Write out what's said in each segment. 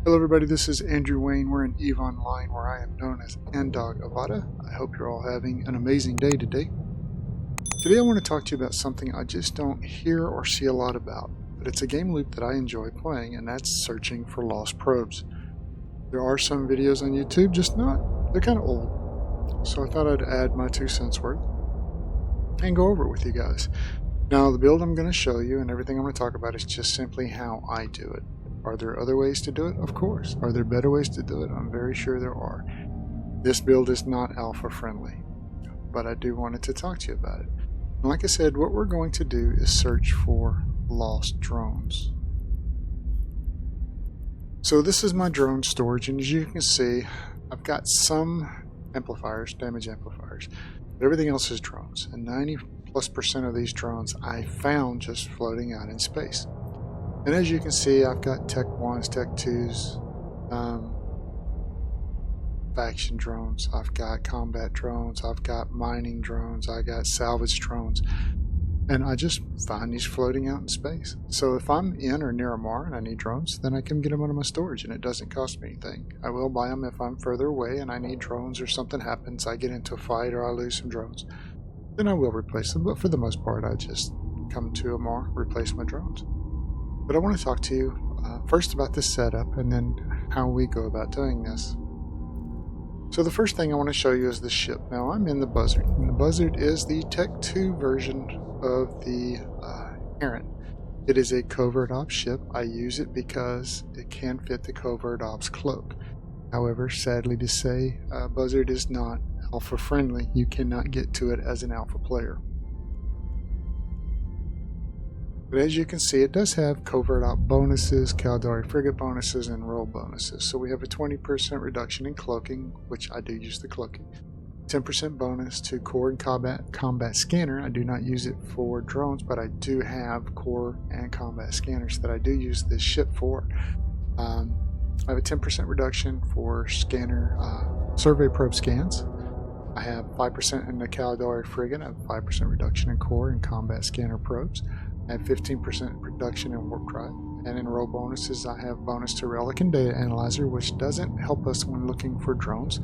Hello everybody, this is Andrew Wayne. We're in EVE Online, where I am known as Andog Avada. I hope you're all having an amazing day today. Today I want to talk to you about something I just don't hear or see a lot about, but it's a game loop that I enjoy playing, and that's searching for lost probes. There are some videos on YouTube, just not, they're kind of old, so I thought I'd add my 2 cents worth and go over it with you guys. Now the build I'm going to show you and everything I'm going to talk about is just simply how I do it. Are there other ways to do it? Of course. Are there better ways to do it? I'm very sure there are. This build is not alpha friendly, but I do wanted to talk to you about it. And like I said, what we're going to do is search for lost drones. So this is my drone storage, and as you can see, I've got some amplifiers, damage amplifiers, but everything else is drones, and 90+% of these drones I found just floating out in space. And as you can see, I've got Tech 1s, Tech 2s, faction drones, I've got combat drones, I've got mining drones, I got salvage drones, and I just find these floating out in space. So if I'm in or near a Mar and I need drones, then I can get them out of my storage and it doesn't cost me anything. I will buy them if I'm further away and I need drones or something happens, I get into a fight or I lose some drones, then I will replace them, but for the most part I just come to a Mar, replace my drones. But I want to talk to you first about this setup and then how we go about doing this. So the first thing I want to show you is the ship. Now I'm in the Buzzard, and the Buzzard is the Tech 2 version of the Errant. It is a Covert Ops ship. I use it because it can fit the Covert Ops cloak. However, sadly to say, Buzzard is not alpha friendly. You cannot get to it as an alpha player. But as you can see, it does have Covert Op bonuses, Caldari frigate bonuses, and roll bonuses. So we have a 20% reduction in cloaking, which I do use the cloaking. 10% bonus to core and combat scanner. I do not use it for drones, but I do have core and combat scanners that I do use this ship for. I have a 10% reduction for scanner survey probe scans. I have 5% in the Caldari frigate. I have 5% reduction in core and combat scanner probes. I have 15% reduction in warp drive, and in roll bonuses I have bonus to relic and data analyzer, which doesn't help us when looking for drones,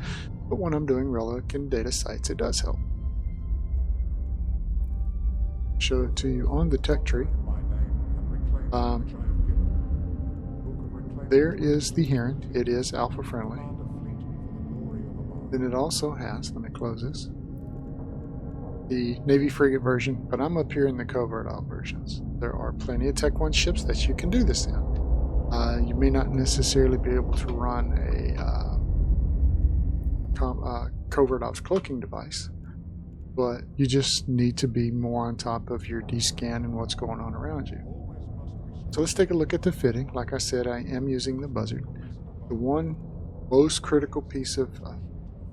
but when I'm doing relic and data sites it does help. Show it to you on the tech tree. There is the Heron. It is alpha friendly. Then it also has, let me close this, the Navy frigate version, but I'm up here in the Covert Op versions. There are plenty of Tech 1 ships that you can do this in. You may not necessarily be able to run a Covert Ops cloaking device, but you just need to be more on top of your D-scan and what's going on around you. So let's take a look at the fitting. Like I said, I am using the Buzzard. The one most critical piece of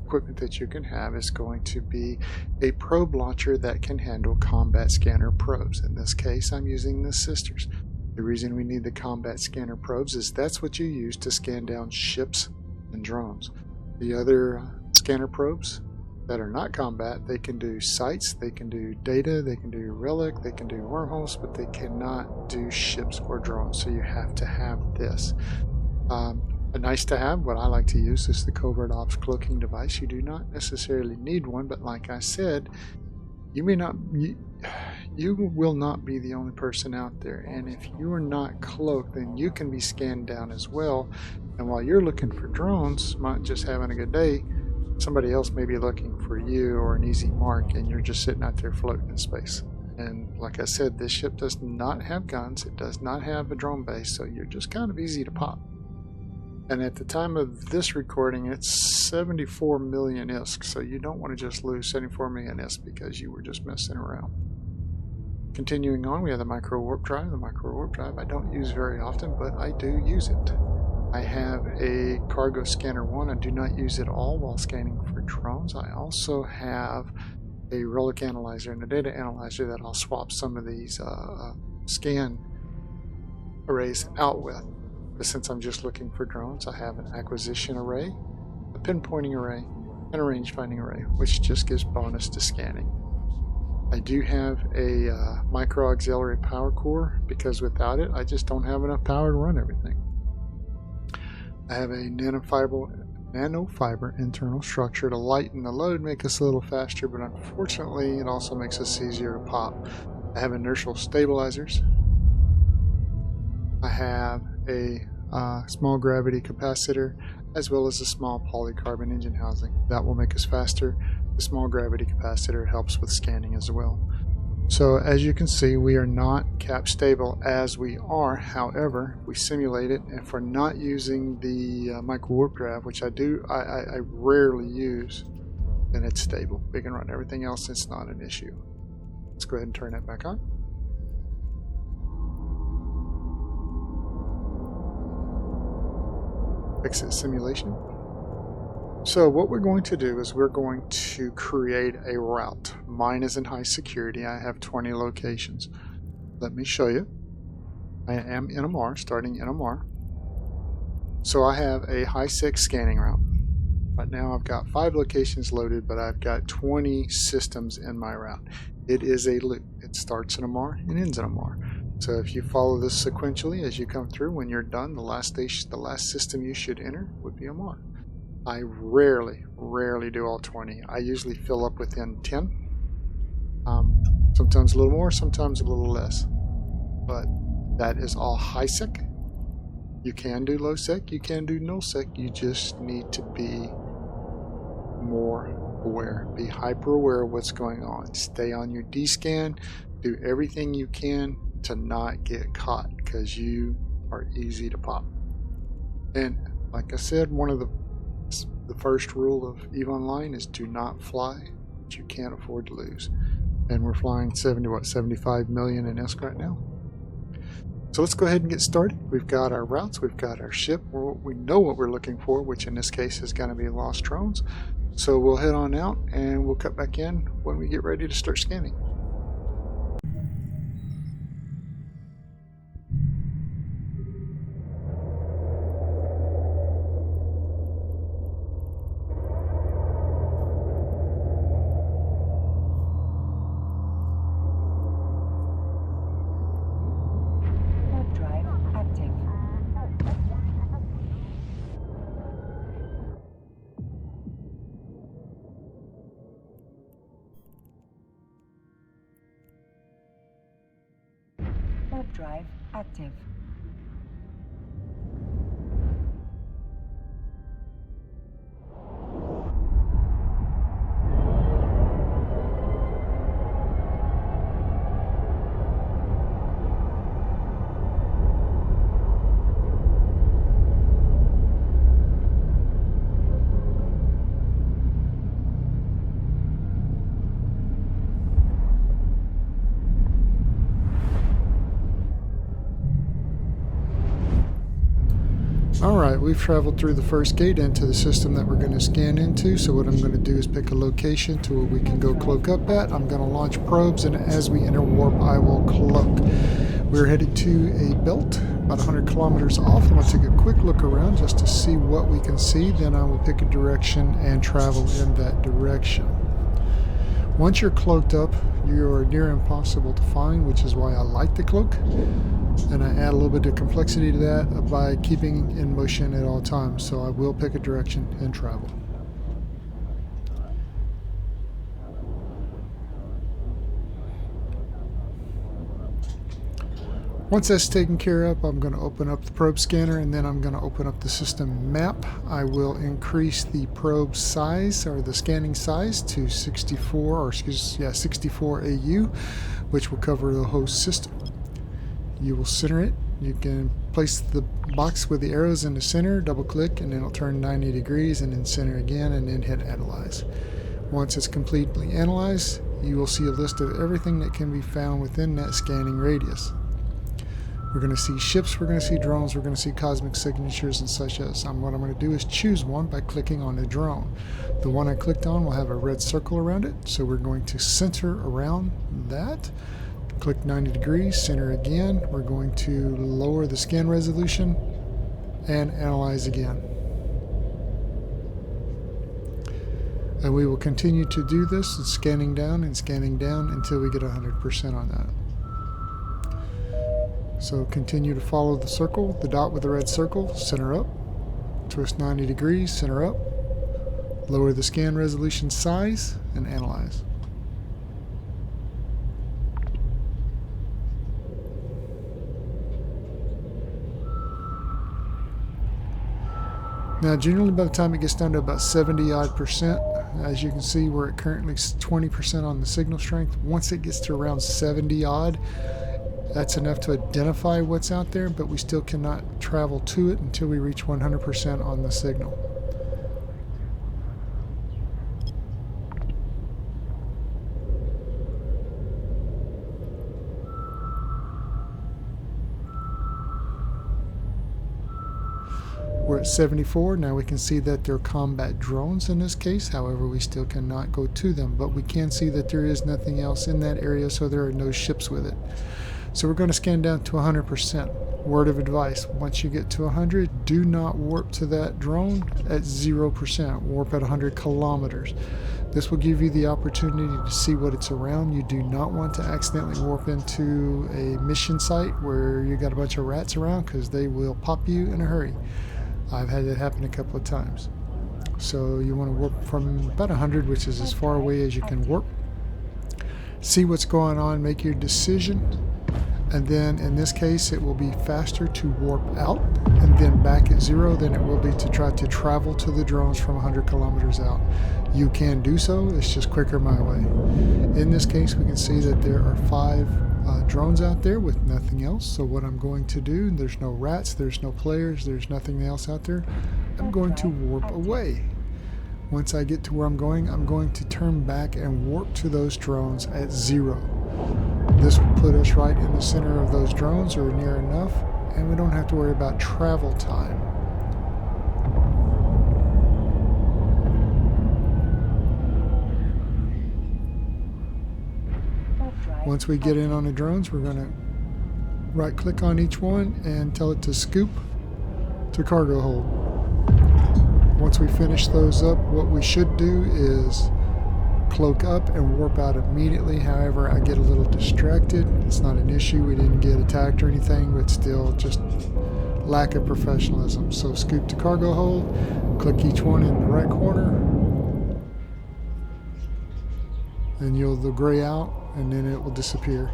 equipment that you can have is going to be a probe launcher that can handle combat scanner probes. In this case, I'm using the Sisters. The reason we need the combat scanner probes is that's what you use to scan down ships and drones. The other scanner probes that are not combat, they can do sites, they can do data, they can do relic, they can do wormholes, but they cannot do ships or drones, so you have to have this. A nice to have, what I like to use is the Covert Ops cloaking device. You do not necessarily need one, but like I said, you will not be the only person out there, and if you are not cloaked, then you can be scanned down as well. And while you're looking for drones, not just having a good day, somebody else may be looking for you or an easy mark, and you're just sitting out there floating in space. And like I said, this ship does not have guns, it does not have a drone base, so you're just kind of easy to pop. And at the time of this recording, it's 74 million ISK, so you don't want to just lose 74 million ISK because you were just messing around. Continuing on, we have the Microwarpdrive. The Microwarpdrive I don't use very often, but I do use it. I have a Cargo Scanner 1. I do not use it all while scanning for drones. I also have a Relic Analyzer and a Data Analyzer that I'll swap some of these scan arrays out with. But since I'm just looking for drones, I have an acquisition array, a pinpointing array, and a rangefinding array, which just gives bonus to scanning. I do have a micro auxiliary power core because without it, I just don't have enough power to run everything. I have a nanofiber internal structure to lighten the load, make us a little faster, but unfortunately it also makes us easier to pop. I have inertial stabilizers. I have a small gravity capacitor as well as a small polycarbon engine housing. That will make us faster. The small gravity capacitor helps with scanning as well. So as you can see, we are not cap stable as we are. However, we simulate it, and if we're not using the Microwarpdrive, which I rarely use, then it's stable. We can run everything else, it's not an issue. Let's go ahead and turn that back on. Exit simulation. So what we're going to do is we're going to create a route. Mine is in high security. I have 20 locations. Let me show you. I am NMR, starting NMR. So I have a high sec scanning route. Right now I've got 5 locations loaded, but I've got 20 systems in my route. It is a loop. It starts in MR and ends in MR. So if you follow this sequentially as you come through, when you're done, the last system you should enter would be MR. I rarely do all 20. I usually fill up within 10. Sometimes a little more, sometimes a little less. But that is all high sec. You can do low sec, you can do no sec. You just need to be more aware. Be hyper aware of what's going on. Stay on your D-scan. Do everything you can to not get caught, because you are easy to pop. And like I said, one of the first rule of EVE Online is do not fly what you can't afford to lose. And we're flying 75 million in ESC right now. So let's go ahead and get started. We've got our routes, we've got our ship, we know what we're looking for, which in this case is going to be lost drones. So we'll head on out and we'll cut back in when we get ready to start scanning. Drive active. Alright, we've traveled through the first gate into the system that we're going to scan into. So what I'm going to do is pick a location to where we can go cloak up at. I'm going to launch probes, and as we enter warp, I will cloak. We're headed to a belt about 100 kilometers off. I'm going to take a quick look around just to see what we can see. Then I will pick a direction and travel in that direction. Once you're cloaked up, you are near impossible to find, which is why I like the cloak. And I add a little bit of complexity to that by keeping in motion at all times. So I will pick a direction and travel. Once that's taken care of, I'm going to open up the probe scanner, and then I'm going to open up the system map. I will increase the probe size, or the scanning size, to 64 AU, which will cover the whole system. You will center it. You can place the box with the arrows in the center, double click, and then it'll turn 90 degrees, and then center again, and then hit analyze. Once it's completely analyzed, you will see a list of everything that can be found within that scanning radius. We're going to see ships, we're going to see drones, we're going to see cosmic signatures and such as. What I'm going to do is choose one by clicking on the drone. The one I clicked on will have a red circle around it, so we're going to center around that. Click 90 degrees, center again. We're going to lower the scan resolution and analyze again. And we will continue to do this, scanning down until we get 100% on that. So continue to follow the circle, the dot with the red circle, center up, Twist 90 degrees, center up. Lower the scan resolution size and analyze. Now generally by the time it gets down to about 70 odd percent, as you can see we're at currently 20% on the signal strength. Once it gets to around 70 odd, that's enough to identify what's out there, but we still cannot travel to it until we reach 100% on the signal. We're at 74. Now we can see that they're combat drones in this case. However, we still cannot go to them, but we can see that there is nothing else in that area, so there are no ships with it. So we're going to scan down to 100%. Word of advice, once you get to 100, do not warp to that drone at 0%. Warp at 100 kilometers. This will give you the opportunity to see what it's around. You do not want to accidentally warp into a mission site where you got a bunch of rats around, because they will pop you in a hurry. I've had that happen a couple of times. So you want to warp from about 100, which is as far away as you can warp. See what's going on, make your decision, and then in this case it will be faster to warp out and then back at 0 than it will be to try to travel to the drones from 100 kilometers out. You can do so, it's just quicker my way. In this case we can see that there are 5 drones out there with nothing else. So what I'm going to do, there's no rats, there's no players, there's nothing else out there. I'm going to warp away. Once I get to where I'm going to turn back and warp to those drones at 0. This will put us right in the center of those drones, or near enough, and we don't have to worry about travel time. Once we get in on the drones, we're going to right click on each one and tell it to scoop to cargo hold. Once we finish those up, what we should do is cloak up and warp out immediately. However, I get a little distracted. It's not an issue. We didn't get attacked or anything, but still just lack of professionalism. So scoop to cargo hold, click each one in the right corner, and they'll gray out, and then it will disappear.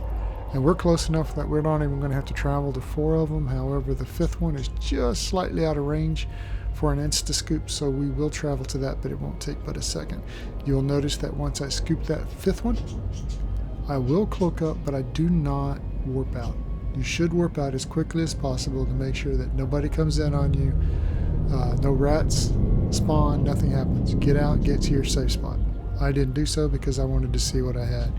And we're close enough that we're not even going to have to travel to 4 of them. However, the 5th one is just slightly out of range for an insta scoop, so we will travel to that, but it won't take but a second. You'll notice that once I scoop that 5th one, I will cloak up, but I do not warp out. You should warp out as quickly as possible to make sure that nobody comes in on you, no rats spawn, nothing happens. Get out, get to your safe spot. I didn't do so because I wanted to see what I had.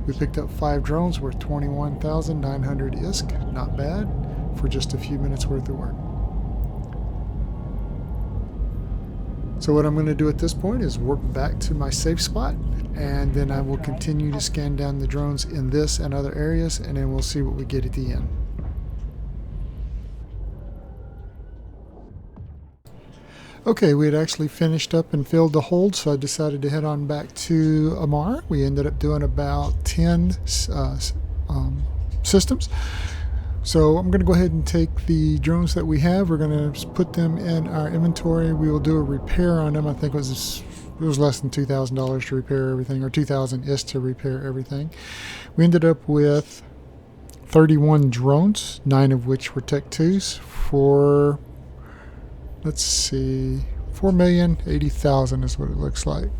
We picked up 5 drones worth 21,900 ISK, not bad, for just a few minutes worth of work. So what I'm going to do at this point is warp back to my safe spot, and then I will continue to scan down the drones in this and other areas, and then we'll see what we get at the end. Okay, we had actually finished up and filled the hold, so I decided to head on back to Amar. We ended up doing about 10 systems. So I'm going to go ahead and take the drones that we have. We're going to put them in our inventory. We will do a repair on them. I think it was less than $2,000 to repair everything, or 2,000 is to repair everything. We ended up with 31 drones, 9 of which were Tech 2s for, let's see, 4,080,000 is what it looks like.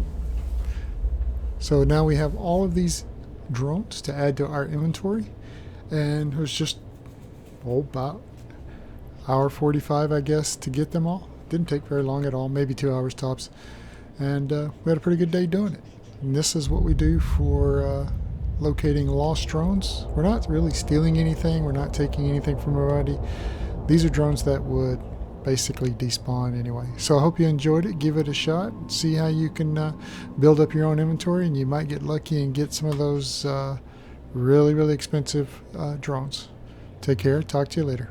So now we have all of these drones to add to our inventory, and it was just about hour 45, I guess, to get them all. Didn't take very long at all, maybe 2 hours tops, and we had a pretty good day doing it. And this is what we do for locating lost drones. We're not really stealing anything, we're not taking anything from everybody. These are drones that would basically despawn anyway. So I hope you enjoyed it. Give it a shot, see how you can build up your own inventory, and you might get lucky and get some of those really expensive drones. Take care. Talk to you later.